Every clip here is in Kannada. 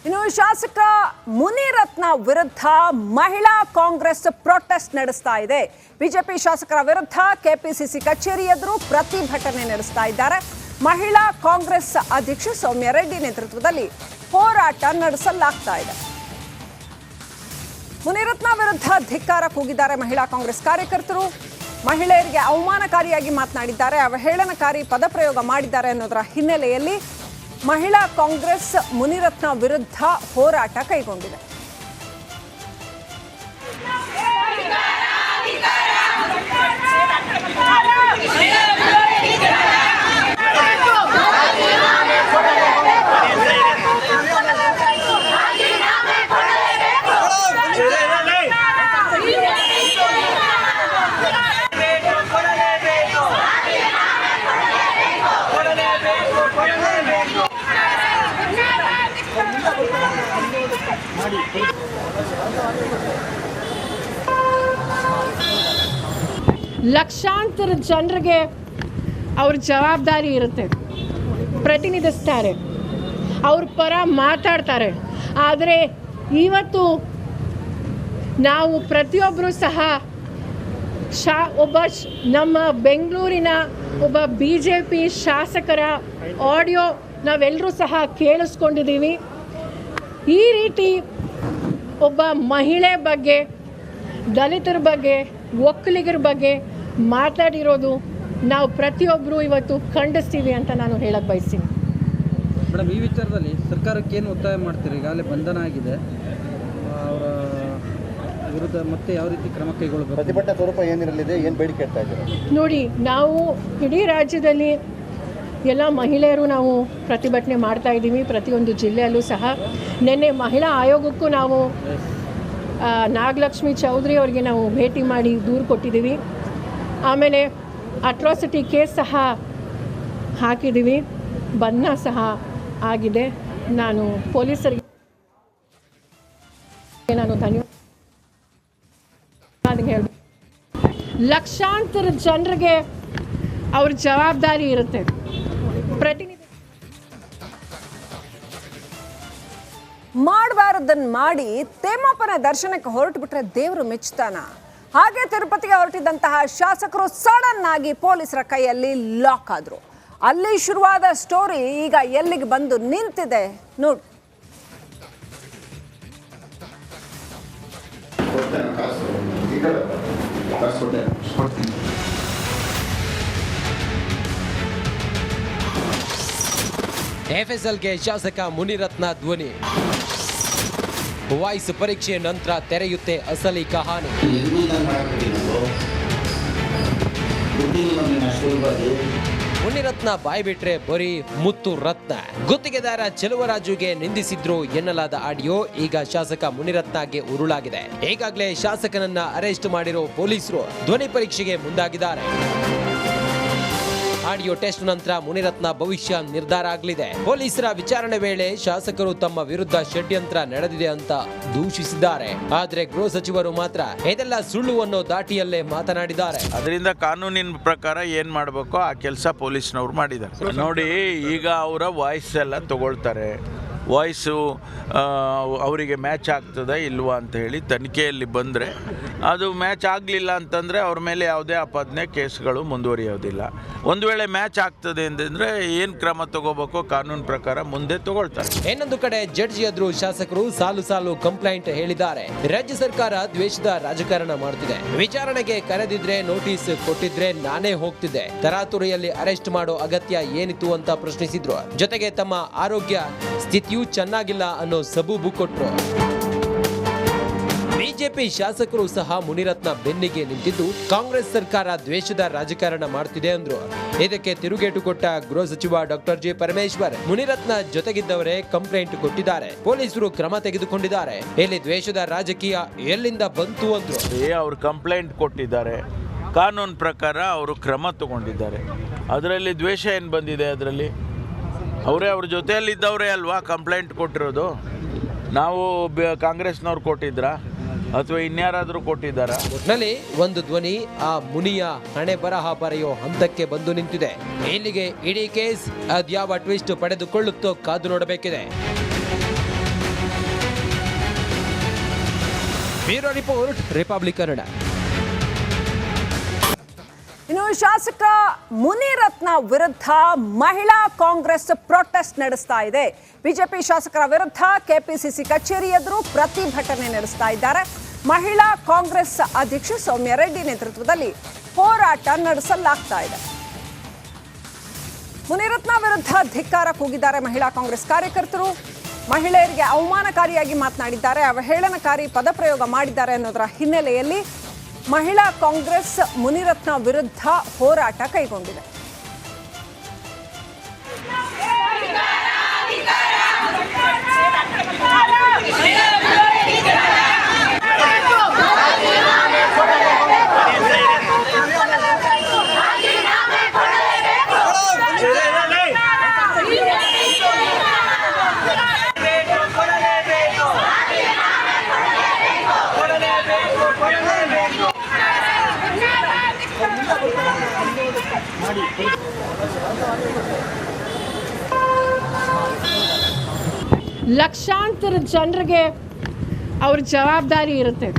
ಇನ್ನು ಶಾಸಕ ಮುನಿರತ್ನ ವಿರುದ್ಧ ಮಹಿಳಾ ಕಾಂಗ್ರೆಸ್ ಪ್ರೊಟೆಸ್ಟ್ ನಡೆಸ್ತಾ ಇದೆ. ಬಿಜೆಪಿ ಶಾಸಕರ ವಿರುದ್ಧ ಕೆಪಿಸಿಸಿ ಕಚೇರಿ ಎದುರು ಪ್ರತಿಭಟನೆ ನಡೆಸ್ತಾ ಇದ್ದಾರೆ. ಮಹಿಳಾ ಕಾಂಗ್ರೆಸ್ ಅಧ್ಯಕ್ಷೆ ಸೌಮ್ಯ ರೆಡ್ಡಿ ನೇತೃತ್ವದಲ್ಲಿ ಹೋರಾಟ ನಡೆಸಲಾಗ್ತಾ ಇದೆ. ಮುನಿರತ್ನ ವಿರುದ್ಧ ಧಿಕ್ಕಾರ ಕೂಗಿದ್ದಾರೆ ಮಹಿಳಾ ಕಾಂಗ್ರೆಸ್ ಕಾರ್ಯಕರ್ತರು. ಮಹಿಳೆಯರಿಗೆ ಅವಮಾನಕಾರಿಯಾಗಿ ಮಾತನಾಡಿದ್ದಾರೆ, ಅವಹೇಳನಕಾರಿ ಪದಪ್ರಯೋಗ ಮಾಡಿದ್ದಾರೆ ಅನ್ನೋದರ ಹಿನ್ನೆಲೆಯಲ್ಲಿ ಮಹಿಳಾ ಕಾಂಗ್ರೆಸ್ ಮುನಿರತ್ನ ವಿರುದ್ಧ ಹೋರಾಟ ಕೈಗೊಂಡಿದೆ. ಲಕ್ಷಾಂತರ ಜನರಿಗೆ ಅವ್ರ ಜವಾಬ್ದಾರಿ ಇರುತ್ತೆ, ಪ್ರತಿನಿಧಿಸ್ತಾರೆ, ಅವ್ರ ಪರ ಮಾತಾಡ್ತಾರೆ. ಆದರೆ ಇವತ್ತು ನಾವು ಪ್ರತಿಯೊಬ್ಬರೂ ಸಹ ನಮ್ಮ ಬೆಂಗಳೂರಿನ ಒಬ್ಬ BJP ಶಾಸಕರ ಆಡಿಯೋ ನಾವೆಲ್ಲರೂ ಸಹ ಕೇಳಿಸ್ಕೊಂಡಿದ್ದೀವಿ. ಈ ರೀತಿ ಒಬ್ಬ ಮಹಿಳೆ ಬಗ್ಗೆ, ದಲಿತರ ಬಗ್ಗೆ, ಒಕ್ಕಲಿಗರ ಬಗ್ಗೆ ಮಾತಾಡಿರೋದು ನಾವು ಪ್ರತಿಯೊಬ್ಬರು ಇವತ್ತು ಖಂಡಿಸ್ತೀವಿ ಅಂತ ನಾನು ಹೇಳಕ್ಕೆ ಬಯಸ್ತೀನಿ. ಮೇಡಮ್, ಈ ವಿಚಾರದಲ್ಲಿ ಸರ್ಕಾರಕ್ಕೆ ಏನು ಒತ್ತಾಯ ಮಾಡ್ತೀರಿ? ಈಗಾಗಲೇ ಬಂಧನ ಆಗಿದೆ, ಅವರ ವಿರುದ್ಧ ಮತ್ತೆ ಯಾವ ರೀತಿ ಕ್ರಮ ಕೈಗೊಳ್ಳಬೇಕು? ಪ್ರತಿಭಟನಾ ಸ್ವರೂಪ ಏನಿರಲಿದೆ, ಏನು ಬೇಡಿಕೆ ಇಡ್ತಾ ಇದ್ದಾರೆ? ನೋಡಿ, ನಾವು ಇಡೀ ರಾಜ್ಯದಲ್ಲಿ ಎಲ್ಲ ಮಹಿಳೆಯರು ನಾವು ಪ್ರತಿಭಟನೆ ಮಾಡ್ತಾ ಇದ್ದೀವಿ, ಪ್ರತಿಯೊಂದು ಜಿಲ್ಲೆಯಲ್ಲೂ ಸಹ. ನಿನ್ನೆ ಮಹಿಳಾ ಆಯೋಗಕ್ಕೂ ನಾವು ನಾಗಲಕ್ಷ್ಮಿ ಚೌಧರಿ ಅವರಿಗೆ ನಾವು ಭೇಟಿ ಮಾಡಿ ದೂರು ಕೊಟ್ಟಿದ್ದೀವಿ. ಆಮೇಲೆ ಅಟ್ರಾಸಿಟಿ ಕೇಸ್ ಸಹ ಹಾಕಿದ್ದೀವಿ, ಬಂಧನ ಸಹ ಆಗಿದೆ. ನಾನು ಪೊಲೀಸರಿಗೆ ಧನ್ಯವಾದ ಹೇಳ್ಬೇಕು. ಲಕ್ಷಾಂತರ ಜನರಿಗೆ ಅವ್ರ ಜವಾಬ್ದಾರಿ ಇರುತ್ತೆ, ಪ್ರತಿನಿಧಿ ಮಾಡಬಾರದನ್ನ ಮಾಡಿ ತೇಮಪ್ಪನ ದರ್ಶನಕ್ಕೆ ಹೊರಟು ಬಿಟ್ರೆ ದೇವರು ಮೆಚ್ಚುತ್ತಾನ? ಹಾಗೆ ತಿರುಪತಿಗೆ ಹೊರಟಿದ್ದಂತಹ ಶಾಸಕರು ಸಡನ್ ಆಗಿ ಪೊಲೀಸರ ಕೈಯಲ್ಲಿ ಲಾಕ್ ಆದ್ರು. ಅಲ್ಲಿ ಶುರುವಾದ ಸ್ಟೋರಿ ಈಗ ಎಲ್ಲಿಗೆ ಬಂದು ನಿಂತಿದೆ ನೋಡಿ. FSLಗೆ ಶಾಸಕ ಮುನಿರತ್ನ ಧ್ವನಿ. ವಾಯ್ಸ್ ಪರೀಕ್ಷೆ ನಂತರ ತೆರೆಯುತ್ತೆ ಅಸಲಿ ಕಹಾನಿ. ಮುನಿರತ್ನ ಬಾಯ್ಬಿಟ್ರೆ ಬರೀ ಮುತ್ತು ರತ್ನ. ಗುತ್ತಿಗೆದಾರ ಚೆಲುವರಾಜುಗೆ ನಿಂದಿಸಿದ್ರು ಎನ್ನಲಾದ ಆಡಿಯೋ ಈಗ ಶಾಸಕ ಮುನಿರತ್ನಗೆ ಉರುಳಾಗಿದೆ. ಈಗಾಗಲೇ ಶಾಸಕನನ್ನ ಅರೆಸ್ಟ್ ಮಾಡಿರೋ ಪೊಲೀಸರು ಧ್ವನಿ ಪರೀಕ್ಷೆಗೆ ಮುಂದಾಗಿದ್ದಾರೆ. ಆಡಿಯೋ ಟೆಸ್ಟ್ ನಂತರ ಮುನಿರತ್ನ ಭವಿಷ್ಯ ನಿರ್ಧಾರ ಆಗಲಿದೆ. ಪೊಲೀಸರ ವಿಚಾರಣೆ ವೇಳೆ ಶಾಸಕರು ತಮ್ಮ ವಿರುದ್ಧ ಷಡ್ಯಂತ್ರ ನಡೆದಿದೆ ಅಂತ ದೂಷಿಸಿದ್ದಾರೆ. ಆದ್ರೆ ಗೃಹ ಸಚಿವರು ಮಾತ್ರ ಇದೆಲ್ಲ ಸುಳ್ಳು ಅನ್ನೋ ದಾಟಿಯಲ್ಲೇ ಮಾತನಾಡಿದ್ದಾರೆ. ಅದರಿಂದ ಕಾನೂನಿನ ಪ್ರಕಾರ ಏನ್ ಮಾಡಬೇಕೋ ಆ ಕೆಲಸ ಪೊಲೀಸ್ನವ್ರು ಮಾಡಿದ್ದಾರೆ. ನೋಡಿ, ಈಗ ಅವರ ವಾಯ್ಸ್ ಎಲ್ಲ ತಗೊಳ್ತಾರೆ. ವಾಯ್ಸು ಅವರಿಗೆ ಮ್ಯಾಚ್ ಆಗ್ತದೆ ಇಲ್ವಾ ಅಂತ ಹೇಳಿ ತನಿಖೆಯಲ್ಲಿ ಬಂದರೆ, ಅದು ಮ್ಯಾಚ್ ಆಗಲಿಲ್ಲ ಅಂತಂದರೆ ಅವ್ರ ಮೇಲೆ ಯಾವುದೇ ಆಪಾದನೆ ಕೇಸ್ಗಳು ಮುಂದುವರಿಯೋದಿಲ್ಲ. ಒಂದು ವೇಳೆ ಮ್ಯಾಚ್ ಆಗ್ತದೆ ಅಂತಂದರೆ ಏನು ಕ್ರಮ ತಗೋಬೇಕೋ ಕಾನೂನು ಪ್ರಕಾರ ಮುಂದೆ ತಗೊಳ್ತಾರೆ. ಇನ್ನೊಂದು ಕಡೆ ಜಡ್ಜಿ ಎದುರು ಶಾಸಕರು ಸಾಲು ಸಾಲು ಕಂಪ್ಲೇಂಟ್ ಹೇಳಿದ್ದಾರೆ. ರಾಜ್ಯ ಸರ್ಕಾರ ದ್ವೇಷದ ರಾಜಕಾರಣ ಮಾಡ್ತಿದೆ, ವಿಚಾರಣೆಗೆ ಕರೆದಿದ್ರೆ ನೋಟಿಸ್ ಕೊಟ್ಟಿದ್ರೆ ನಾನೇ ಹೋಗ್ತಿದ್ದೆ, ತರಾತುರಿಯಲ್ಲಿ ಅರೆಸ್ಟ್ ಮಾಡೋ ಅಗತ್ಯ ಏನಿತ್ತು ಅಂತ ಪ್ರಶ್ನಿಸಿದ್ರು. ಜೊತೆಗೆ ತಮ್ಮ ಆರೋಗ್ಯ ಸ್ಥಿತಿಯು ಚೆನ್ನಾಗಿಲ್ಲ ಅನ್ನೋ ಸಬೂಬು ಕೊಟ್ರು. ಬಿಜೆಪಿ ಶಾಸಕರು ಸಹ ಮುನಿರತ್ನ ಬೆನ್ನಿಗೆ ನಿಂತಿದ್ದು ಕಾಂಗ್ರೆಸ್ ಸರ್ಕಾರ ದ್ವೇಷದ ರಾಜಕಾರಣ ಮಾಡ್ತಿದೆ ಅಂದ್ರು. ಇದಕ್ಕೆ ತಿರುಗೇಟು ಕೊಟ್ಟ ಗೃಹ ಸಚಿವ ಡಾಕ್ಟರ್ ಜಿ ಪರಮೇಶ್ವರ್, ಮುನಿರತ್ನ ಜೊತೆಗಿದ್ದವರೇ ಕಂಪ್ಲೇಂಟ್ ಕೊಟ್ಟಿದ್ದಾರೆ, ಪೊಲೀಸರು ಕ್ರಮ ತೆಗೆದುಕೊಂಡಿದ್ದಾರೆ, ಇಲ್ಲಿ ದ್ವೇಷದ ರಾಜಕೀಯ ಎಲ್ಲಿಂದ ಬಂತು ಅಂದ್ರು. ಅವರು ಕಂಪ್ಲೇಂಟ್ ಕೊಟ್ಟಿದ್ದಾರೆ, ಕಾನೂನು ಪ್ರಕಾರ ಅವರು ಕ್ರಮ ತಗೊಂಡಿದ್ದಾರೆ. ಅದರಲ್ಲಿ ದ್ವೇಷ ಏನು ಬಂದಿದೆ? ಅದರಲ್ಲಿ ಅವರೇ ಅವ್ರ ಜೊತೆಯಲ್ಲಿದ್ದವರೇ ಅಲ್ವಾ ಕಂಪ್ಲೇಂಟ್ ಕೊಟ್ಟಿರೋದು. ನಾವು ಕಾಂಗ್ರೆಸ್ನವ್ರು ಕೊಟ್ಟಿದ್ರಾ ಅಥವಾ ಇನ್ಯಾರಾದರೂ ಕೊಟ್ಟಿದ್ದಾರಾ? ಒಟ್ನಲ್ಲಿ ಒಂದು ಧ್ವನಿ ಆ ಮುನಿಯ ಹಣೆ ಬರಹ ಬರೆಯೋ ಹಂತಕ್ಕೆ ಬಂದು ನಿಂತಿದೆ. ಇಲ್ಲಿಗೆ ಇಡೀ ಕೇಸ್ ಅದ್ಯಾವ ಟ್ವಿಸ್ಟ್ ಪಡೆದುಕೊಳ್ಳುತ್ತೋ ಕಾದು ನೋಡಬೇಕಿದೆ. Bureau report, Republic Kannada. ಇನ್ನು ಶಾಸಕ ಮುನಿರತ್ನ ವಿರುದ್ಧ ಮಹಿಳಾ ಕಾಂಗ್ರೆಸ್ ಪ್ರೊಟೆಸ್ಟ್ ನಡೆಸ್ತಾ ಇದೆ. ಬಿಜೆಪಿ ಶಾಸಕರ ವಿರುದ್ಧ ಕೆಪಿಸಿಸಿ ಕಚೇರಿ ಎದುರು ಪ್ರತಿಭಟನೆ ನಡೆಸ್ತಾ ಇದ್ದಾರೆ. ಮಹಿಳಾ ಕಾಂಗ್ರೆಸ್ ಅಧ್ಯಕ್ಷೆ ಸೌಮ್ಯ ರೆಡ್ಡಿ ನೇತೃತ್ವದಲ್ಲಿ ಹೋರಾಟ ನಡೆಸಲಾಗ್ತಾ ಇದೆ. ಮುನಿರತ್ನ ವಿರುದ್ಧ ಧಿಕ್ಕಾರ ಕೂಗಿದ್ದಾರೆ ಮಹಿಳಾ ಕಾಂಗ್ರೆಸ್ ಕಾರ್ಯಕರ್ತರು. ಮಹಿಳೆಯರಿಗೆ ಅವಮಾನಕಾರಿಯಾಗಿ ಮಾತನಾಡಿದ್ದಾರೆ, ಅವಹೇಳನಕಾರಿ ಪದಪ್ರಯೋಗ ಮಾಡಿದ್ದಾರೆ ಅನ್ನೋದರ ಹಿನ್ನೆಲೆಯಲ್ಲಿ ಮಹಿಳಾ ಕಾಂಗ್ರೆಸ್ ಮುನಿರತ್ನ ವಿರುದ್ಧ ಹೋರಾಟ ಕೈಗೊಂಡಿದೆ. ಲಕ್ಷಾಂತರ ಜನರಿಗೆ ಅವ್ರ ಜವಾಬ್ದಾರಿ ಇರುತ್ತೆ,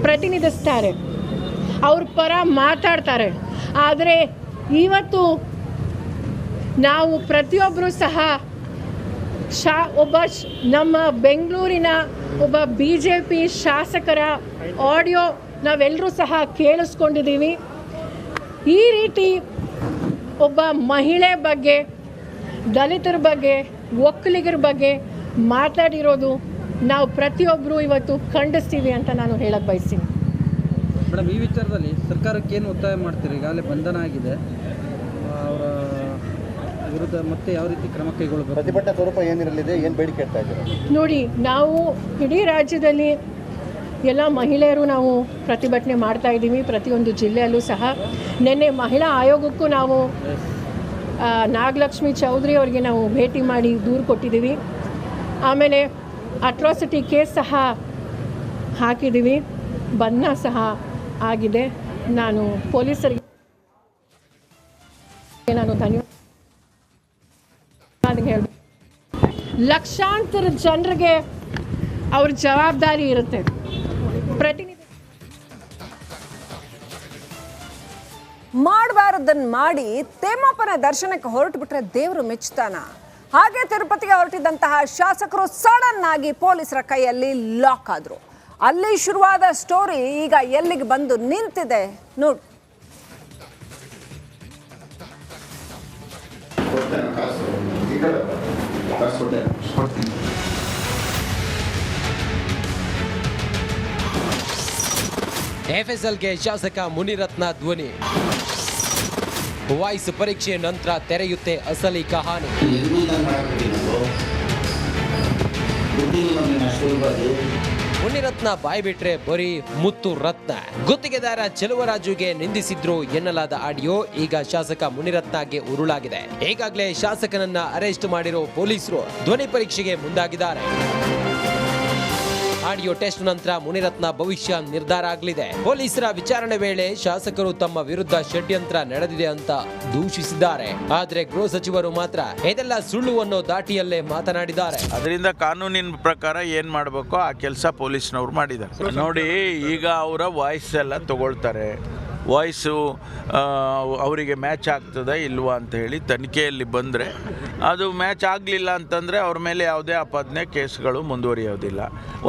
ಪ್ರತಿನಿಧಿಸ್ತಾರೆ, ಅವ್ರ ಪರ ಮಾತಾಡ್ತಾರೆ. ಆದರೆ ಇವತ್ತು ನಾವು ಪ್ರತಿಯೊಬ್ಬರೂ ಸಹ ನಮ್ಮ ಬೆಂಗಳೂರಿನ ಒಬ್ಬ BJP ಶಾಸಕರ ಆಡಿಯೋ ನಾವೆಲ್ಲರೂ ಸಹ ಕೇಳಿಸ್ಕೊಂಡಿದ್ದೀವಿ. ಈ ರೀತಿ ಒಬ್ಬ ಮಹಿಳೆ ಬಗ್ಗೆ, ದಲಿತರ ಬಗ್ಗೆ, ಒಕ್ಕಲಿಗರ ಬಗ್ಗೆ ಮಾತಾಡಿರೋದು ನಾವು ಪ್ರತಿಯೊಬ್ಬರು ಇವತ್ತು ಖಂಡಿಸ್ತೀವಿ ಅಂತ ನಾನು ಹೇಳಕ್ಕೆ ಬಯಸ್ತೀನಿ. ಮೇಡಮ್, ಈ ವಿಚಾರದಲ್ಲಿ ಸರ್ಕಾರಕ್ಕೆ ಏನು ಒತ್ತಾಯ ಮಾಡ್ತೀರಿ? ಈಗಾಗಲೇ ಬಂಧನ ಆಗಿದೆ, ಅವರ ವಿರುದ್ಧ ಮತ್ತೆ ಯಾವ ರೀತಿ ಕ್ರಮ ಕೈಗೊಳ್ಳಬೇಕು? ಪ್ರತಿಭಟನಾ ಸ್ವರೂಪ ಏನಿರಲಿದೆ, ಏನು ಬೇಡಿಕೆ ಇಡ್ತಾ ಇದ್ದೀರಾ? ನೋಡಿ, ನಾವು ಇಡೀ ರಾಜ್ಯದಲ್ಲಿ ಎಲ್ಲ ಮಹಿಳೆಯರು ನಾವು ಪ್ರತಿಭಟನೆ ಮಾಡ್ತಾ ಇದ್ದೀವಿ, ಪ್ರತಿಯೊಂದು ಜಿಲ್ಲೆಯಲ್ಲೂ ಸಹ. ನಿನ್ನೆ ಮಹಿಳಾ ಆಯೋಗಕ್ಕೂ ನಾವು ನಾಗಲಕ್ಷ್ಮಿ ಚೌಧರಿ ಅವರಿಗೆ ನಾವು ಭೇಟಿ ಮಾಡಿ ದೂರು ಕೊಟ್ಟಿದ್ದೀವಿ. ಆಮೇಲೆ ಅಟ್ರಾಸಿಟಿ ಕೇಸ್ ಸಹ ಹಾಕಿದ್ದೀವಿ, ಬಂಧನ ಸಹ ಆಗಿದೆ. ನಾನು ಪೊಲೀಸರಿಗೆ ಧನ್ಯವಾದ ಹೇಳಬೇಕು. ಲಕ್ಷಾಂತರ ಜನರಿಗೆ ಅವ್ರ ಜವಾಬ್ದಾರಿ ಇರುತ್ತೆ, ಮಾಡಬಾರದನ್ನ ಮಾಡಿ ತೇಮಪ್ಪನ ದರ್ಶನಕ್ಕೆ ಹೊರಟು ಬಿಟ್ರೆ ದೇವರು ಮೆಚ್ಚುತ್ತಾನ? ಹಾಗೆ ತಿರುಪತಿಗೆ ಹೊರಟಿದ್ದಂತಹ ಶಾಸಕರು ಸಡನ್ ಆಗಿ ಪೊಲೀಸರ ಕೈಯಲ್ಲಿ ಲಾಕ್ ಆದ್ರು. ಅಲ್ಲಿ ಶುರುವಾದ ಸ್ಟೋರಿ ಈಗ ಎಲ್ಲಿಗೆ ಬಂದು ನಿಂತಿದೆ ನೋಡಿ. FSLಗೆ ಶಾಸಕ ಮುನಿರತ್ನ ಧ್ವನಿ. ವಾಯ್ಸ್ ಪರೀಕ್ಷೆ ನಂತರ ತೆರೆಯುತ್ತೆ ಅಸಲಿ ಕಹಾನಿ. ಮುನಿರತ್ನ ಬಾಯ್ ಬಿಟ್ರೆ ಬರೀ ಮುತ್ತು ರತ್ನ. ಗುತ್ತಿಗೆದಾರ ಚೆಲುವರಾಜುಗೆ ನಿಂದಿಸಿದ್ರು ಎನ್ನಲಾದ ಆಡಿಯೋ ಈಗ ಶಾಸಕ ಮುನಿರತ್ನಗೆ ಉರುಳಾಗಿದೆ. ಈಗಾಗಲೇ ಶಾಸಕನನ್ನ ಅರೆಸ್ಟ್ ಮಾಡಿರೋ ಪೊಲೀಸರು ಧ್ವನಿ ಪರೀಕ್ಷೆಗೆ ಮುಂದಾಗಿದ್ದಾರೆ. ಆಡಿಯೋ ಟೆಸ್ಟ್ ನಂತರ ಮುನಿರತ್ನ ಭವಿಷ್ಯ ನಿರ್ಧಾರ ಆಗಲಿದೆ. ಪೊಲೀಸರ ವಿಚಾರಣೆ ವೇಳೆ ಶಾಸಕರು ತಮ್ಮ ವಿರುದ್ಧ ಷಡ್ಯಂತ್ರ ನಡೆದಿದೆ ಅಂತ ದೂಷಿಸಿದ್ದಾರೆ. ಆದ್ರೆ ಗೃಹ ಸಚಿವರು ಮಾತ್ರ ಇದೆಲ್ಲ ಸುಳ್ಳು ಅನ್ನೋ ದಾಟಿಯಲ್ಲೇ ಮಾತನಾಡಿದ್ದಾರೆ. ಅದರಿಂದ ಕಾನೂನಿನ ಪ್ರಕಾರ ಏನು ಮಾಡಬೇಕೋ ಆ ಕೆಲಸ ಪೊಲೀಸ್ನವ್ರು ಮಾಡಿದ್ದಾರೆ. ನೋಡಿ, ಈಗ ಅವರ ವಾಯ್ಸ್ ಎಲ್ಲ ತಗೊಳ್ತಾರೆ. ವಾಯ್ಸು ಅವರಿಗೆ ಮ್ಯಾಚ್ ಆಗ್ತದೆ ಇಲ್ವಾ ಅಂತ ಹೇಳಿ ತನಿಖೆಯಲ್ಲಿ ಬಂದರೆ, ಅದು ಮ್ಯಾಚ್ ಆಗಲಿಲ್ಲ ಅಂತಂದರೆ ಅವ್ರ ಮೇಲೆ ಯಾವುದೇ ಆಪಾದನೆ ಕೇಸ್ಗಳು ಮುಂದುವರಿಯೋದಿಲ್ಲ.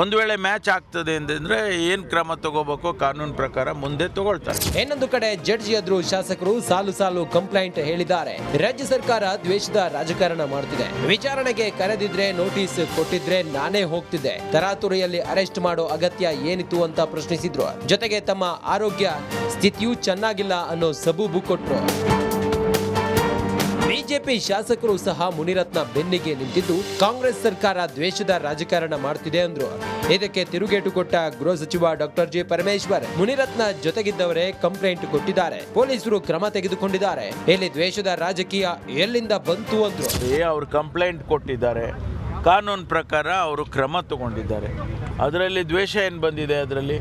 ಒಂದು ವೇಳೆ ಮ್ಯಾಚ್ ಆಗ್ತದೆ ಅಂತಂದರೆ ಏನು ಕ್ರಮ ತಗೋಬೇಕು ಕಾನೂನು ಪ್ರಕಾರ ಮುಂದೆ ತಗೊಳ್ತಾರೆ. ಇನ್ನೊಂದು ಕಡೆ ಜಡ್ಜಿ ಎದುರು ಶಾಸಕರು ಸಾಲು ಸಾಲು ಕಂಪ್ಲೇಂಟ್ ಹೇಳಿದ್ದಾರೆ. ರಾಜ್ಯ ಸರ್ಕಾರ ದ್ವೇಷದ ರಾಜಕಾರಣ ಮಾಡ್ತಿದೆ. ವಿಚಾರಣೆಗೆ ಕರೆದಿದ್ರೆ ನೋಟಿಸ್ ಕೊಟ್ಟಿದ್ರೆ ನಾನೇ ಹೋಗ್ತಿದ್ದೆ. ತರಾತುರಿಯಲ್ಲಿ ಅರೆಸ್ಟ್ ಮಾಡೋ ಅಗತ್ಯ ಏನಿತ್ತು ಅಂತ ಪ್ರಶ್ನಿಸಿದ್ರು. ಜೊತೆಗೆ ತಮ್ಮ ಆರೋಗ್ಯ ಸ್ಥಿತಿಯೂ ಚೆನ್ನಾಗಿಲ್ಲ ಅನ್ನೋ ಸಬೂಬು ಕೊಟ್ರು. ಬಿಜೆಪಿ ಶಾಸಕರು ಸಹ ಮುನಿರತ್ನ ಬೆನ್ನಿಗೆ ನಿಂತಿದ್ದು ಕಾಂಗ್ರೆಸ್ ಸರ್ಕಾರ ದ್ವೇಷದ ರಾಜಕಾರಣ ಮಾಡ್ತಿದೆ ಅಂದ್ರು. ಇದಕ್ಕೆ ತಿರುಗೇಟು ಕೊಟ್ಟ ಗೃಹ ಸಚಿವ ಡಾಕ್ಟರ್ ಜಿ ಪರಮೇಶ್ವರ್ ಮುನಿರತ್ನ ಜೊತೆಗಿದ್ದವರೇ ಕಂಪ್ಲೇಂಟ್ ಕೊಟ್ಟಿದ್ದಾರೆ, ಪೊಲೀಸರು ಕ್ರಮ ತೆಗೆದುಕೊಂಡಿದ್ದಾರೆ, ಇಲ್ಲಿ ದ್ವೇಷದ ರಾಜಕೀಯ ಎಲ್ಲಿಂದ ಬಂತು ಅಂದ್ರು. ಅವರು ಕಂಪ್ಲೇಂಟ್ ಕೊಟ್ಟಿದ್ದಾರೆ, ಕಾನೂನು ಪ್ರಕಾರ ಅವರು ಕ್ರಮ ತಗೊಂಡಿದ್ದಾರೆ. ಅದರಲ್ಲಿ ದ್ವೇಷ ಏನು ಬಂದಿದೆ? ಅದರಲ್ಲಿ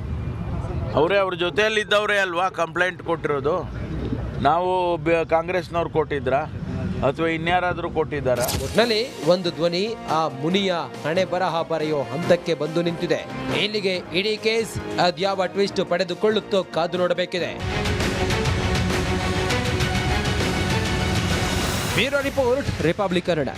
ಅವರೇ ಅವ್ರ ಜೊತೆಯಲ್ಲಿದ್ದವರೇ ಅಲ್ವಾ ಕಂಪ್ಲೇಂಟ್ ಕೊಟ್ಟಿರೋದು. ನಾವು ಕಾಂಗ್ರೆಸ್ನವ್ರು ಕೊಟ್ಟಿದ್ರಾ? ಅಥವಾ ಇನ್ಯಾರಾದರೂ ಕೊಟ್ಟಿದ್ದಾರಾ? ಒಟ್ನಲ್ಲಿ ಒಂದು ಧ್ವನಿ ಆ ಮುನಿಯ ಹಣೆ ಬರಹ ಬರೆಯೋ ಹಂತಕ್ಕೆ ಬಂದು ನಿಂತಿದೆ. ಇಲ್ಲಿಗೆ ಇಡೀ ಕೇಸ್ ಅದ್ಯಾವ ಟ್ವಿಸ್ಟ್ ಪಡೆದುಕೊಳ್ಳುತ್ತೋ ಕಾದು ನೋಡಬೇಕಿದೆ. Bureau report, Republic Kannada.